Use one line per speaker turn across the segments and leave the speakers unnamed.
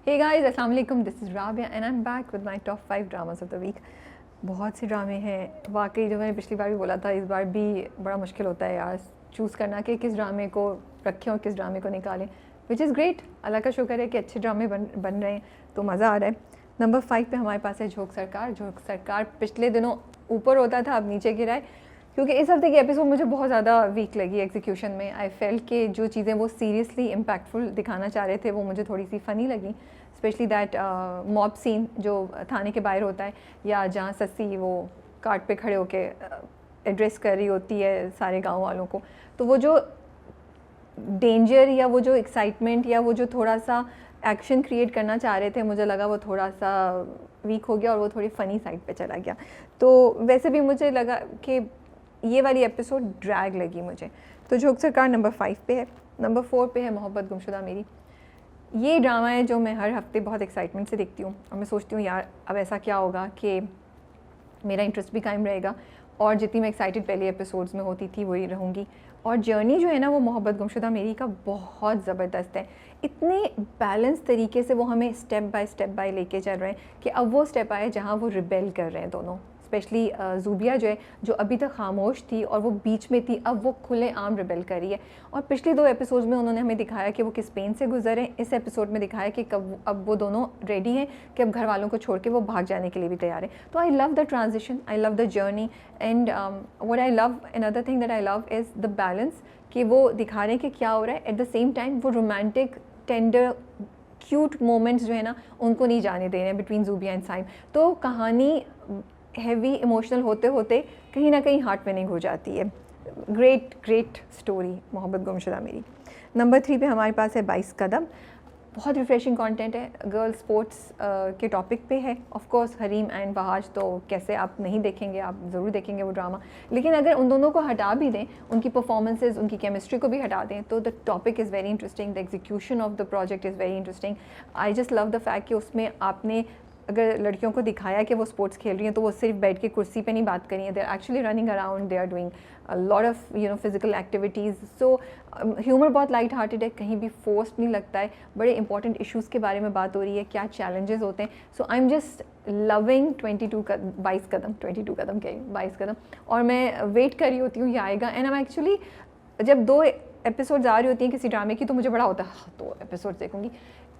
Hey guys, अस्सलाम वालेकुम, this is Rabia and I am back with my top 5 dramas of the week. बहुत से ड्रामे हैं वाकई, जो मैंने पिछली बार भी बोला था, इस बार भी बड़ा मुश्किल होता है यार चूज़ करना कि किस ड्रामे को रखें और किस ड्रामे को निकालें, विच इज़ ग्रेट। अल्लाह का शुक्र है कि अच्छे ड्रामे बन रहे हैं, तो मज़ा आ रहा है। नंबर 5 पे हमारे पास है झोंक सरकार। झोंक सरकार पिछले दिनों ऊपर होता था, अब नीचे गिरा है क्योंकि इस हफ्ते की एपिसोड मुझे बहुत ज़्यादा वीक लगी एग्जीक्यूशन में। आई फेल्ट कि जो चीज़ें वो सीरियसली इम्पैक्टफुल दिखाना चाह रहे थे वो मुझे थोड़ी सी फ़नी लगी, स्पेशली दैट मॉब सीन जो थाने के बाहर होता है, या जहाँ सस्सी वो कार्ट पे खड़े होके एड्रेस कर रही होती है सारे गांव वालों को। तो वो जो डेंजर या वो जो एक्साइटमेंट या वो जो थोड़ा सा एक्शन क्रिएट करना चाह रहे थे, मुझे लगा वो थोड़ा सा वीक हो गया और वो थोड़ी फ़नी साइड पे चला गया। तो वैसे भी मुझे लगा कि ये वाली एपिसोड ड्रैग लगी मुझे। तो झोंक सरकार नंबर 5 पे है। नंबर 4 पे है मोहब्बत गुमशुदा मेरी। ये ड्रामा है जो मैं हर हफ्ते बहुत एक्साइटमेंट से देखती हूँ और मैं सोचती हूँ यार अब ऐसा क्या होगा कि मेरा इंटरेस्ट भी कायम रहेगा और जितनी मैं एक्साइटेड पहले एपिसोड्स में होती थी वही रहूँगी। और जर्नी जो है ना वो मोहब्बत गुमशुदा मेरी का बहुत ज़बरदस्त है। इतने बैलेंस तरीके से वो हमें स्टेप बाय लेके चल रहे हैं कि अब वो स्टेप आए जहाँ वो रिबेल कर रहे हैं दोनों, स्पेशली ज़ूबिया जो है, जो अभी तक खामोश थी और वो बीच में थी, अब वो खुले आम रिबेल कर रही है। और पिछले 2 एपिसोड्स में उन्होंने हमें दिखाया कि वो किस पेन से गुजरे। इस एपिसोड में दिखाया कि कब अब वो दोनों रेडी हैं कि अब घर वालों को छोड़ के वो भाग जाने के लिए भी तैयार है। तो I love the transition, I love the journey and what I love, another thing that I love is the balance, कि वो दिखा रहे हैं कि क्या हो रहा है, एट द सेम टाइम वो रोमांटिक टेंडर क्यूट मोमेंट्स जो है ना उनको नहीं जाने दे रहे हैं बिटवीन ज़ूबिया एंड साइम। तो कहानी हैवी इमोशनल होते होते कहीं ना कहीं हार्ट विनिंग हो जाती है। ग्रेट स्टोरी मोहब्बत गुमशुदा मेरी। नंबर 3 पे हमारे पास है 22 कदम। बहुत रिफ्रेशिंग कंटेंट है, गर्ल स्पोर्ट्स के टॉपिक पे है। ऑफ कोर्स हरीम एंड बहाज, तो कैसे आप नहीं देखेंगे, आप ज़रूर देखेंगे वो ड्रामा। लेकिन अगर उन दोनों को हटा भी दें, उनकी परफॉर्मेंसेज, उनकी केमिस्ट्री को भी हटा दें, तो the topic is very interesting, the execution of the project is very interesting. I just love the fact कि उसमें आपने अगर लड़कियों को दिखाया कि वो स्पोर्ट्स खेल रही हैं तो वो सिर्फ बैठ के कुर्सी पे नहीं बात कर रही हैं, they are actually running around, they are doing a lot of physical activities. So humour बहुत लाइट हार्टेड है, कहीं भी फोर्स्ड नहीं लगता है। बड़े इंपॉर्टेंट इश्यूज़ के बारे में बात हो रही है, क्या चैलेंजेस होते हैं। सो आई एम जस्ट लविंग 22 कदम के 22 कदम, और मैं वेट कर रही होती हूँ ये आएगा। एंड आई एम एक्चुअली, जब 2 एपिसोड्स आ रही होती हैं किसी ड्रामे की तो मुझे बड़ा होता है 2 एपिसोड देखूंगी।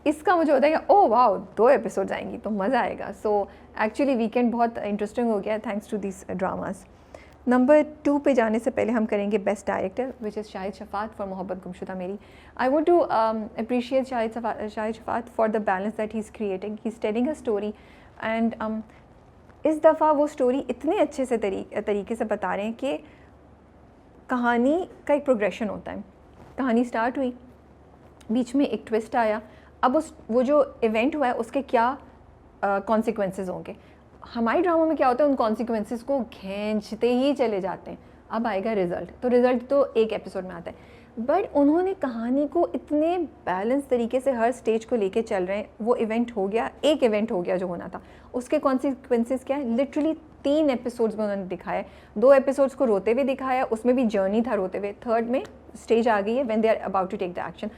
इसका मुझे होता है कि ओह वाओ 2 एपिसोड्स आएंगी तो मज़ा आएगा। सो एक्चुअली वीकेंड बहुत इंटरेस्टिंग हो गया thanks to this dramas. Number 2 पे जाने से पहले हम करेंगे best director, which is Shahid Shafaat for Mohabbat Gumshuda Meri. I want to appreciate Shahid Shafaat for the balance that he is creating, he is telling a story and इस दफ़ा वो स्टोरी इतने अच्छे से तरीके से बता रहे हैं कि कहानी का एक प्रोग्रेशन होता है। कहानी स्टार्ट हुई, बीच में एक ट्विस्ट आया, अब वो जो इवेंट हुआ है उसके क्या कॉन्सिक्वेंसेस होंगे। हमारे ड्रामा में क्या होता है, उन कॉन्सिक्वेंसेस को खींचते ही चले जाते हैं, अब आएगा रिज़ल्ट, तो रिज़ल्ट तो एक एपिसोड में आता है। बट उन्होंने कहानी को इतने बैलेंस तरीके से हर स्टेज को लेके चल रहे हैं। वो इवेंट हो गया, एक इवेंट हो गया जो होना था, उसके कॉन्सिक्वेंसेस क्या है, लिटरली 3 एपिसोड्स में उन्होंने दिखाया। 2 एपिसोड्स को रोते हुए दिखाया, उसमें भी जर्नी था रोते हुए। 3rd में स्टेज आ गई है when they are about to take the action.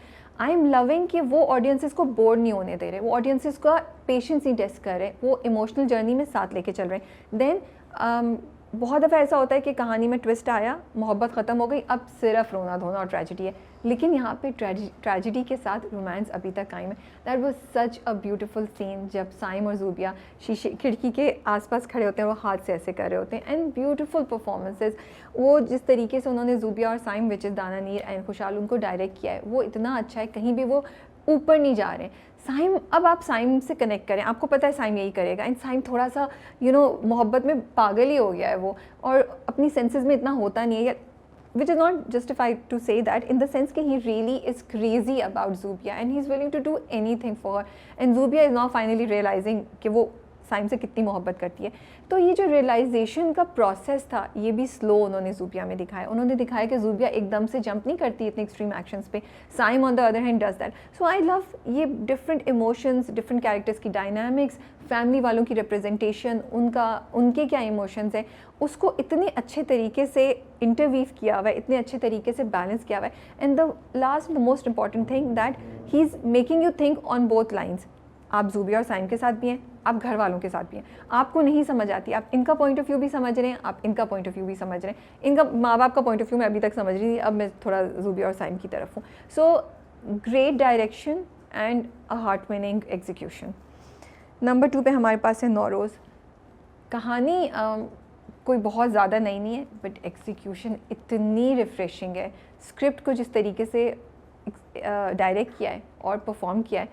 I am loving कि वो ऑडियंसेस को बोर नहीं होने दे रहे, वो ऑडियंसेस का पेशेंस नहीं टेस्ट कर रहे, वो इमोशनल जर्नी में साथ लेके चल रहे हैं। देन बहुत दफ़ा ऐसा होता है कि कहानी में ट्विस्ट आया, मोहब्बत ख़त्म हो गई, अब सिर्फ रोना धोना और ट्रेजिडी है। लेकिन यहाँ पे ट्रेजिडी के साथ रोमांस अभी तक कायम है। That was such a beautiful scene, जब साइम और ज़ूबिया शीशे खिड़की के आसपास खड़े होते हैं, वो हाथ से ऐसे कर रहे होते हैं, एंड ब्यूटीफुल परफॉर्मेंसेज। वो जिस तरीके से उन्होंने ज़ूबिया और साइम, विच इज़ दाना नीर एंड खुशहाल, उनको डायरेक्ट किया है, वो इतना अच्छा है, कहीं भी वो ऊपर नहीं जा रहे हैं। साइम, अब आप साइम से कनेक्ट करें, आपको पता है साइम यही करेगा, एंड साइम थोड़ा सा मोहब्बत में पागल ही हो गया है वो, और अपनी सेंसेस में इतना होता नहीं है, which is not justified to say that, in the sense that he really is crazy about Zubia and he's willing to do anything for her, and Zubia is now finally realizing कि वो साइम से कितनी मोहब्बत करती है। तो ये जो रियलाइजेशन का प्रोसेस था ये भी स्लो उन्होंने ज़ूबिया में दिखाया। उन्होंने दिखाया कि ज़ूबिया एकदम से जंप नहीं करती इतने एक्सट्रीम एक्शंस पे, Saim on the other hand does that. So I love ये डिफरेंट इमोशंस, डिफरेंट कैरेक्टर्स की डायनामिक्स, फैमिली वालों की रिप्रेजेंटेशन, उनके क्या इमोशंस हैं, उसको इतने अच्छे तरीके से इंटरवीव किया हुआ है, इतने अच्छे तरीके से बैलेंस किया हुआ है। And the last the most important thing that he is making you think on both lines. आप ज़ूबिया और साइम के साथ भी हैं, आप घर वालों के साथ भी हैं, आपको नहीं समझ आती, आप इनका पॉइंट ऑफ व्यू भी समझ रहे हैं, आप इनका पॉइंट ऑफ व्यू भी समझ रहे हैं, इनका माँ बाप का पॉइंट ऑफ व्यू मैं अभी तक समझ रही थी, अब मैं थोड़ा ज़ूबिया और साइम की तरफ हूँ. So great direction and a heart winning execution. Number 2 पे हमारे पास है नौरोज़. कहानी कोई बहुत ज़्यादा नई नहीं है, बट एग्जीक्यूशन इतनी रिफ़्रेशिंग है. स्क्रिप्ट को जिस तरीके से डायरेक्ट किया है और परफॉर्म किया है,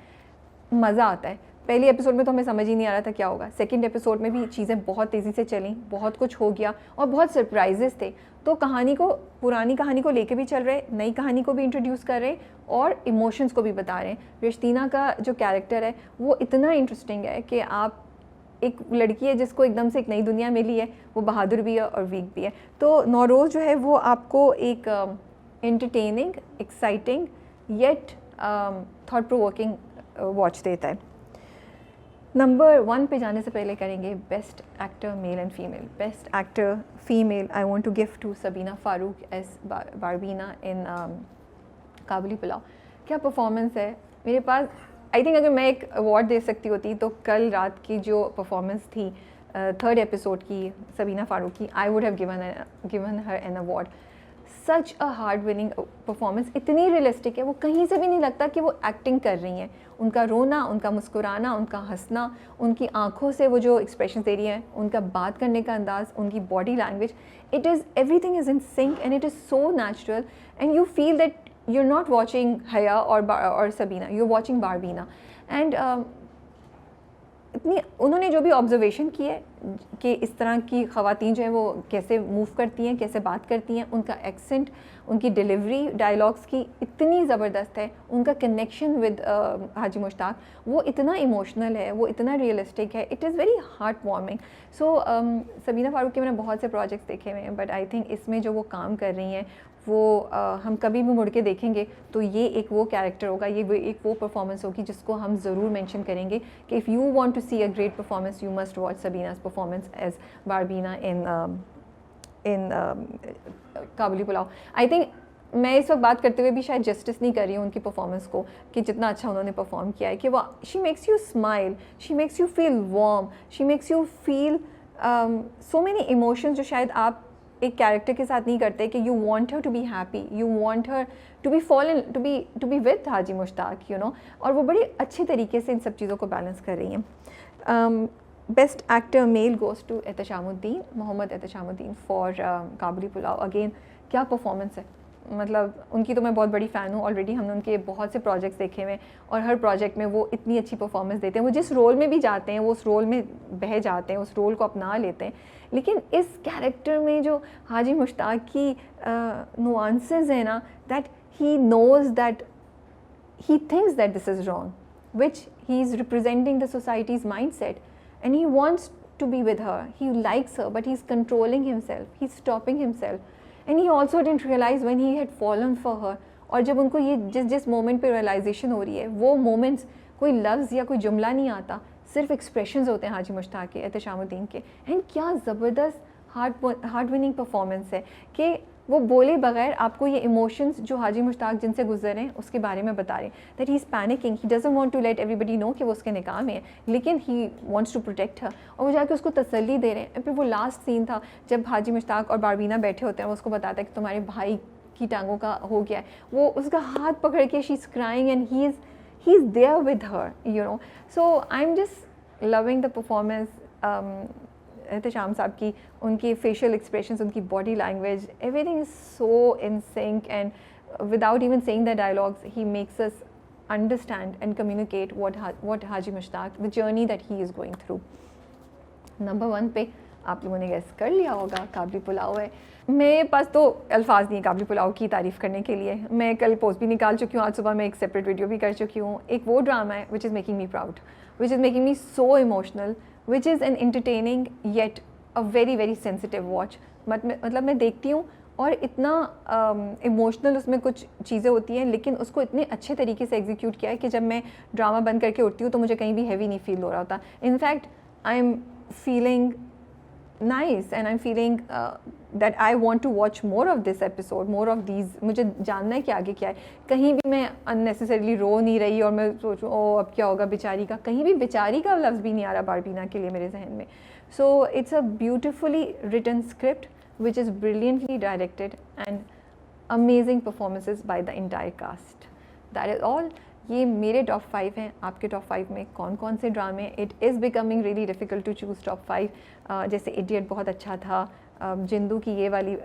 मज़ा आता है. पहले एपिसोड में तो हमें समझ ही नहीं आ रहा था क्या होगा. सेकंड एपिसोड में भी चीज़ें बहुत तेज़ी से चलीं, बहुत कुछ हो गया और बहुत सरप्राइजेस थे. तो कहानी को, पुरानी कहानी को लेके भी चल रहे, नई कहानी को भी इंट्रोड्यूस कर रहे और इमोशंस को भी बता रहे हैं. रिश्तीना का जो कैरेक्टर है वो इतना इंटरेस्टिंग है कि आप, एक लड़की है जिसको एकदम से एक नई दुनिया मिली है, वो बहादुर भी है और वीक भी है. तो नौरोज़ जो है वो आपको एक entertaining, exciting yet thought provoking watch देता है. नंबर 1 पे जाने से पहले करेंगे best actor male and female. Best actor female I want to give to Sabina Farooq as Barbeena in Kabuli Pulao. क्या परफॉर्मेंस है. मेरे पास, आई थिंक अगर मैं एक अवार्ड दे सकती होती तो कल रात की जो परफॉर्मेंस थी 3rd एपिसोड की सबीना फ़ारूक की, I would have given her an award. Such a hard winning performance. इतनी रियलिस्टिक है, वो कहीं से भी नहीं लगता कि वो एक्टिंग कर रही हैं. उनका रोना, उनका मुस्कुराना, उनका हंसना, उनकी आंखों से वो जो एक्सप्रेशन दे रही हैं, उनका बात करने का अंदाज़, उनकी body language, it is, everything is in sync and it is so natural and you feel that you're not watching Haya or Sabina, you're watching Barbina. And इतनी उन्होंने जो भी ऑब्जर्वेशन की है कि इस तरह की ख़वातीन जो हैं वो कैसे मूव करती हैं, कैसे बात करती हैं, उनका एक्सेंट, उनकी डिलीवरी डायलॉग्स की इतनी ज़बरदस्त है. उनका कनेक्शन विद हाजी मुश्ताक वो इतना इमोशनल है, वो इतना रियलिस्टिक है. It is very heart warming. So Sabina Farooq के मैंने बहुत से प्रोजेक्ट्स देखे हुए हैं, बट आई थिंक इसमें जो वो काम कर रही हैं वो हम कभी भी मुड़ के देखेंगे तो ये एक वो कैरेक्टर होगा, ये एक वो परफॉर्मेंस होगी जिसको हम ज़रूर मेंशन करेंगे कि if you want to see a great performance you must watch सबीना's performance as Barbeena in Kabuli Pulao. I think मैं इस वक्त बात करते हुए भी शायद जस्टिस नहीं कर रही हूँ उनकी परफॉर्मेंस को कि जितना अच्छा उन्होंने परफॉर्म किया है. कि वो, she makes you smile, she makes you feel warm, she makes you feel so many emotions जो शायद आप एक कैरेक्टर के साथ नहीं करते. कि you want her to be happy, you want her to be fallen, to be with Haji Mushtaq, you know. और वो बड़ी अच्छे तरीके से इन सब चीज़ों को बैलेंस कर रही हैं. Best actor male goes to Ehteshamuddin, Mohammad Ehteshamuddin for Kabuli Pulao. Again क्या परफॉर्मेंस है. मतलब उनकी तो मैं बहुत बड़ी फ़ैन हूँ. ऑलरेडी हमने उनके बहुत से प्रोजेक्ट्स देखे हुए और हर प्रोजेक्ट में वो इतनी अच्छी परफॉर्मेंस देते हैं. वो जिस रोल में भी जाते हैं वो उस रोल में बह जाते हैं, उस रोल को अपना लेते हैं. लेकिन इस कैरेक्टर में जो हाजी मुश्ताक की नुआंसेस हैं ना, that he knows that he thinks that this is wrong, which he is representing the society's mindset, and he wants to be with her, he likes her, but he's controlling himself, he's stopping himself, and he also didn't realize when he had fallen for her. और जब उनको ये जिस moment पे realisation हो रही है, वो मोमेंट्स कोई लफ्ज़ या कोई जुमला नहीं आता, सिर्फ एक्सप्रेशंस होते हैं हाजी मुश्ताक के, एहतशामुद्दीन के. एंड क्या ज़बरदस्त हार्ट विनिंग परफॉर्मेंस है कि वो बोले बगैर आपको ये इमोशंस जो हाजी मुश्ताक जिनसे गुजरे हैं उसके बारे में बता रहे हैं. That he is panicking, he doesn't want to let everybody know कि वो उसके निकाह में है, लेकिन he wants to protect her. और वो जाके उसको तसल्ली दे रहे हैं. फिर वो लास्ट सीन था जब हाजी मुश्ताक और बारबीना बैठे होते हैं, वो उसको बताता है कि तुम्हारे भाई की टांगों का हो गया है. वो उसका हाथ पकड़ के she is crying and he is there with her, you know. So I am just loving the performance Ehtesham साहब की. उनकी फेशियल एक्सप्रेशंस, उनकी body language, everything is so in sync and without even saying the dialogues he makes us understand and communicate what Haji Mushtaq, the journey that he is going through. Number 1 पे आप लोगों ने guess कर लिया होगा, काबुली पुलाव है. मेरे पास तो अल्फाज नहीं है काबुली पुलाव की तारीफ़ करने के लिए. मैं कल पोस्ट भी निकाल चुकी हूँ, आज सुबह मैं एक सेपरेट वीडियो भी कर चुकी हूँ. एक वो ड्रामा है which is making me proud, which is making me so emotional, which is an entertaining yet a very very sensitive watch. मतलब मैं देखती हूँ और इतना इमोशनल उसमें कुछ चीज़ें होती हैं, लेकिन उसको इतने अच्छे तरीके से एग्जीक्यूट किया है कि जब मैं ड्रामा बंद करके उठती हूँ तो मुझे कहीं भी हैवी नहीं फील हो रहा होता. In fact I am feeling nice and I'm feeling that I want to watch more of this episode, more of these. मुझे जानना है कि आगे क्या है. कहीं भी मैं unnecessarily रो नहीं रही और मैं सोचूं ओ अब क्या होगा बेचारी का. कहीं भी बेचारी का लफ्ज़ भी नहीं आ रहा बारबीना के लिए मेरे जहन में. So it's a beautifully written script which is brilliantly directed and amazing performances by the entire cast. That is all. ये मेरे टॉप 5 हैं. आपके टॉप 5 में कौन कौन से ड्रामे. It is becoming really difficult to choose top 5. जैसे इडियट बहुत अच्छा था. जिंदू की ये वाली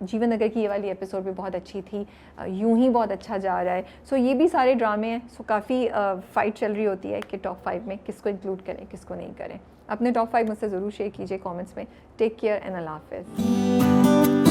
जीवन नगर की ये वाली एपिसोड भी बहुत अच्छी थी. यूं ही बहुत अच्छा जा रहा है. सो ये भी सारे ड्रामे हैं. सो काफ़ी फ़ाइट चल रही होती है कि टॉप 5 में किसको इंक्लूड करें किसको नहीं करें. अपने टॉप 5 मुझसे ज़रूर शेयर कीजिए कमेंट्स में. टेक केयर एंड अल्लाह हाफ़िज़.